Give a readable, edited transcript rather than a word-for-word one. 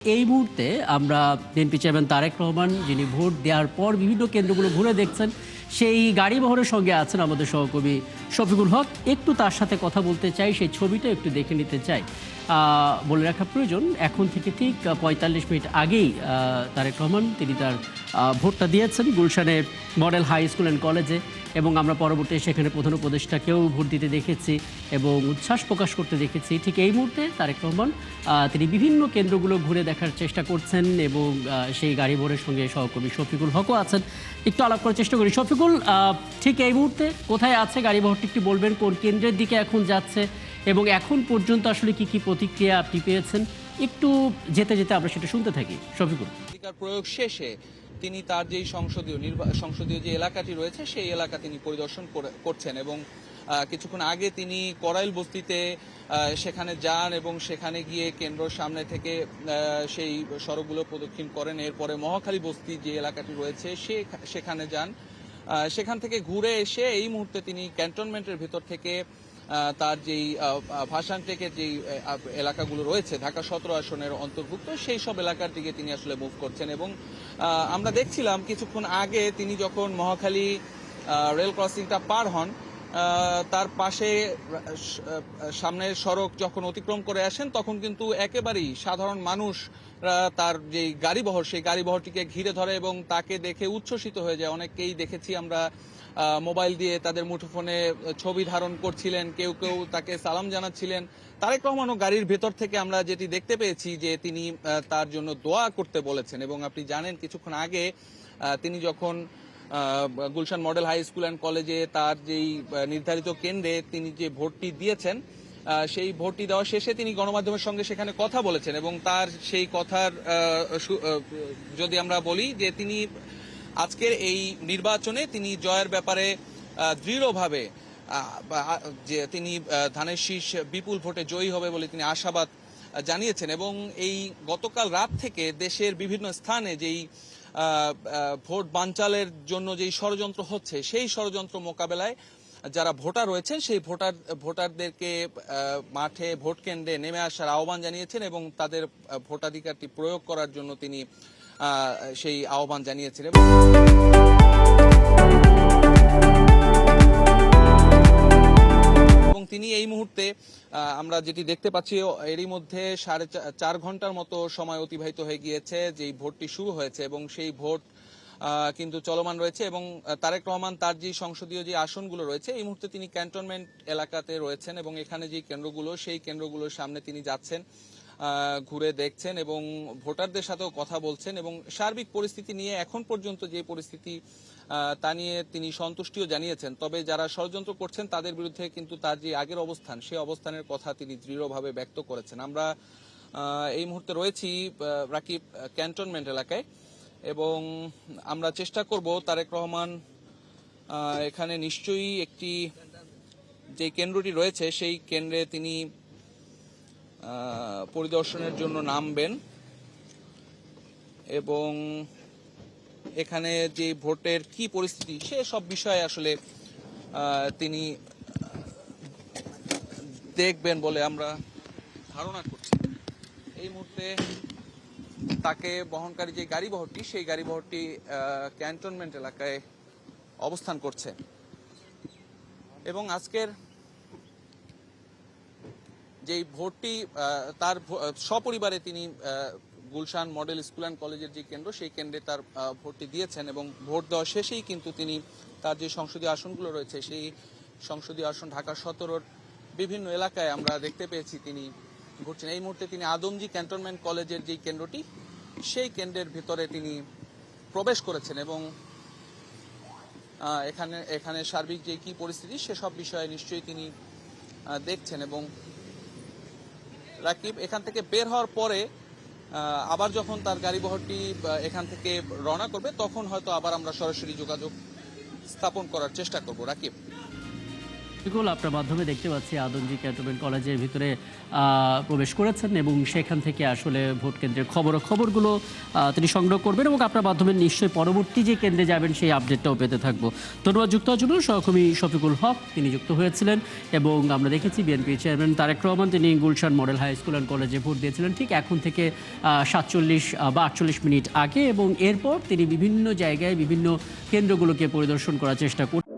এই মুহূর্তে আমরা বিএনপি চেয়ারম্যান তারেক রহমান যিনি ভোট দেওয়ার পর বিভিন্ন কেন্দ্রগুলো ঘুরে দেখছেন সেই গাড়ি বহরের সঙ্গে আছেন আমাদের সহকর্মী শফিকুল হক। একটু তার সাথে কথা বলতে চাই, সেই ছবিটা একটু দেখে নিতে চাই। বলে রাখা প্রয়োজন, এখন থেকে ঠিক ৪৫ মিনিট আগেই তারেক রহমান তিনি তার ভোটটা দিয়েছেন গুলশানে মডেল হাই স্কুল অ্যান্ড কলেজে, এবং আমরা পরবর্তী সেখানে প্রধান উপদেষ্টাকেও ভোট দিতে দেখেছি এবং উচ্ছ্বাস প্রকাশ করতে দেখেছি। ঠিক এই মুহূর্তে তারেক রহমান তিনি বিভিন্ন কেন্দ্রগুলো ঘুরে দেখার চেষ্টা করছেন এবং সেই গাড়ি ভোরের সঙ্গে সহকর্মী শফিকুল হকও আছেন। একটু আলাপ করার চেষ্টা করি। শফিকুল, ঠিক এই মুহূর্তে কোথায় আছে গাড়ি বহরটি একটু বলবেন, কোন কেন্দ্রের দিকে এখন যাচ্ছে এবং এখন পর্যন্ত আসলে কি কি প্রতিক্রিয়া আপনি পেয়েছেন? একটু যেতে যেতে আমরা সেটা শুনতে থাকি। শফিকুল, প্রয়োগ শেষে তিনি তার যেই সংসদীয় যে এলাকাটি রয়েছে সেই এলাকা তিনি পরিদর্শন করছেন এবং কিছুক্ষণ আগে তিনি করাইল বস্তিতে সেখানে যান এবং সেখানে গিয়ে কেন্দ্রের সামনে থেকে সেই সড়কগুলো প্রদক্ষিণ করেন। এরপরে মহাখালী বস্তি যে এলাকাটি রয়েছে সেখানে যান। সেখান থেকে ঘুরে এসে এই মুহূর্তে তিনি ক্যান্টনমেন্টের ভেতর থেকে তার যেই ভাষান থেকে যেই এলাকাগুলো রয়েছে ঢাকা 17 আসনের অন্তর্ভুক্ত সেই সব এলাকার দিকে তিনি আসলে মুভ করছেন। এবং আমরা দেখছিলাম কিছুক্ষণ আগে তিনি যখন মহাখালী রেল ক্রসিংটা পার হন, তার পাশে সামনের সড়ক যখন অতিক্রম করে আসেন তখন কিন্তু একেবারেই সাধারণ মানুষ তার যে গাড়িবহর সেই গাড়িবহরটিকে ঘিরে ধরে এবং তাকে দেখে উচ্ছ্বসিত হয়ে যায়। অনেকেই দেখেছি আমরা মোবাইল দিয়ে তাদের মুঠোফোনে ছবি ধারণ করছিলেন, কেউ কেউ তাকে সালাম জানাচ্ছিলেন। তারেক রহমানও গাড়ির ভেতর থেকে আমরা যেটি দেখতে পেয়েছি যে তিনি তার জন্য দোয়া করতে বলেছেন। এবং আপনি জানেন কিছুক্ষণ আগে তিনি যখন Gulshan model high school and কলেজে তার যেই নির্ধারিত কেন্দ্রে তিনি যে ভোটটি দিয়েছেন সেই ভোটটি দেওয়া শেষে তিনি গণমাধ্যমের সঙ্গে সেখানে কথা বলেছেন এবং তার সেই কথার যদি আমরা বলি যে তিনি আজকের এই নির্বাচনে তিনি জয়ের ব্যাপারে দৃঢ়ভাবে যে তিনি ধানের শীষ বিপুল ভোটে জয়ী হবে বলে তিনি আশাবাদ জানিয়েছেন। এবং এই গতকাল রাত থেকে দেশের বিভিন্ন স্থানে যেই ভোট বানচালের জন্য যেই ষড়যন্ত্র হচ্ছে সেই ষড়যন্ত্র মোকাবেলায় যারা ভোটার রয়েছেন সেই ভোটারদেরকে মাঠে ভোট কেন্দ্রে নেমে আসার আহ্বান জানিয়েছেন এবং তাদের ভোটাধিকারটি প্রয়োগ করার জন্য তিনি সেই আহ্বান জানিয়েছেন। এবং তিনি এই মুহূর্তে আমরা যেটি দেখতে পাচ্ছি এরই মধ্যে 4.5 ঘন্টার মতো সময় অতিবাহিত হয়ে গিয়েছে যেই ভোটটি শুরু হয়েছে এবং সেই ভোট কিন্তু চলমান রয়েছে। এবং তারেক রহমান তার যে সংসদীয় যে আসনগুলো রয়েছে এই মুহূর্তে তিনি ক্যান্টনমেন্ট এলাকাতে রয়েছেন এবং এখানে যে কেন্দ্রগুলো সেই কেন্দ্রগুলোর সামনে তিনি যাচ্ছেন, ঘুরে দেখছেন এবং ভোটারদের সাথেও কথা বলছেন। এবং সার্বিক পরিস্থিতি নিয়ে এখন পর্যন্ত যে পরিস্থিতি তা নিয়ে তিনি সন্তুষ্টিও জানিয়েছেন। তবে যারা ষড়যন্ত্র করছেন তাদের বিরুদ্ধে কিন্তু তার যে আগের অবস্থান সেই অবস্থানের কথা তিনি দৃঢ়ভাবে ব্যক্ত করেছেন। আমরা এই মুহূর্তে রয়েছি রাকিব ক্যান্টনমেন্ট এলাকায় এবং আমরা চেষ্টা করব তারেক রহমান এখানে নিশ্চয়ই একটি যে কেন্দ্রটি রয়েছে সেই কেন্দ্রে তিনি পরিদর্শনের জন্য নামবেন এবং এখানে যে ভোটের কি পরিস্থিতি সে সব বিষয়ে আসলে তিনি দেখবেন বলে আমরা ধারণা করছি। এই মুহূর্তে তাকে বহনকারী যে গাড়িবহরটি সেই গাড়িবহরটি ক্যান্টনমেন্ট এলাকায় অবস্থান করছে এবং আজকের যেই ভোটটি তার সপরিবারে তিনি গুলশান মডেল স্কুল অ্যান্ড কলেজের যে কেন্দ্র সেই কেন্দ্রে তার ভোটটি দিয়েছেন এবং ভোট দেওয়া শেষেই কিন্তু তিনি তার যে সংসদীয় আসনগুলো রয়েছে সেই সংসদীয় আসন ঢাকা 17-র বিভিন্ন এলাকায় আমরা দেখতে পেয়েছি তিনি ঘুরছেন। এই মুহূর্তে তিনি আদমজি ক্যান্টনমেন্ট কলেজের যে কেন্দ্রটি সেই কেন্দ্রের ভিতরে তিনি প্রবেশ করেছেন এবং এখানে সার্বিক যে কি পরিস্থিতি সেসব বিষয়ে নিশ্চয়ই তিনি দেখছেন। এবং রাকিব এখান থেকে বের হওয়ার পরে আবার যখন তার গাড়িবহরটি এখান থেকে রওনা করবে তখন হয়তো আবার আমরা সরাসরি যোগাযোগ স্থাপন করার চেষ্টা করব। রাকিব, বিকুল, আপনার মাধ্যমে দেখতে পাচ্ছি আদমজী ক্যান্টনমেন্ট কলেজের ভিতরে প্রবেশ করেছেন এবং সেখান থেকে আসলে ভোট কেন্দ্রের খবরগুলো তিনি সংগ্রহ করবেন এবং আপনার মাধ্যমে নিশ্চয়ই পরবর্তী যে কেন্দ্রে যাবেন সেই আপডেটটাও পেতে থাকবো। ধন্যবাদ যুক্ত হওয়ার জন্য সহকর্মী শফিকুল হক, তিনি যুক্ত হয়েছিলেন। এবং আমরা দেখেছি বিএনপি চেয়ারম্যান তারেক রহমান তিনি Gulshan model high school and কলেজে ভোট দিয়েছিলেন ঠিক এখন থেকে 47 বা 48 মিনিট আগে, এবং এরপর তিনি বিভিন্ন জায়গায় বিভিন্ন কেন্দ্রগুলোকে পরিদর্শন করার চেষ্টা করছেন।